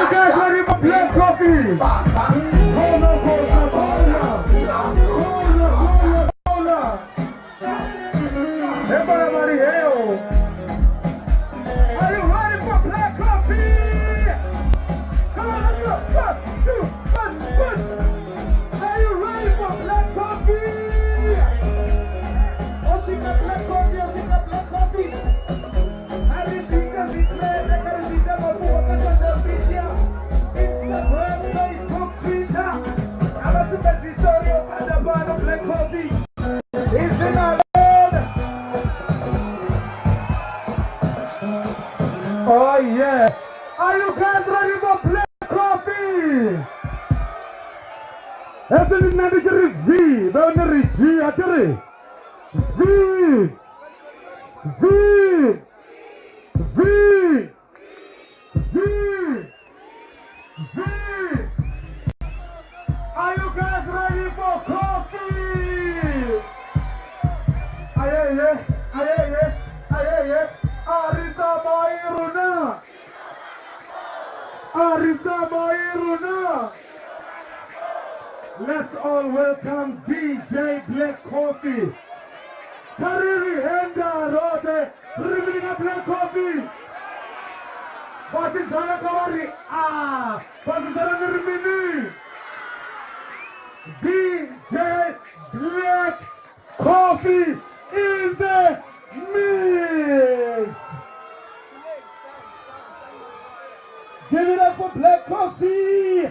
you guys ready for black coffee? Hold up. Everybody, hell. Are you ready for black coffee? Come on, let's go. 1, 2, 1. Are you ready for black coffee? Oh, she got black coffee. Hari sika zitrele, hari sika mabuka social media, Instagram, Facebook, Twitter. I'm a super disorio, Adabano, black coffee. It's in our Lord. Oh yeah. Are you guys ready for black coffee? Essa é nada de revi, da onde revi, aquele. V. Are you guys ready for coffee? Aye. Arita Bairuna. Let's all welcome DJ Black Coffee. Kariri Henda Rote, bringing up Black Coffee. Pakistan Kawari, Pakistan Nirmini. DJ Black Coffee in the mix. Give it up for Black Coffee.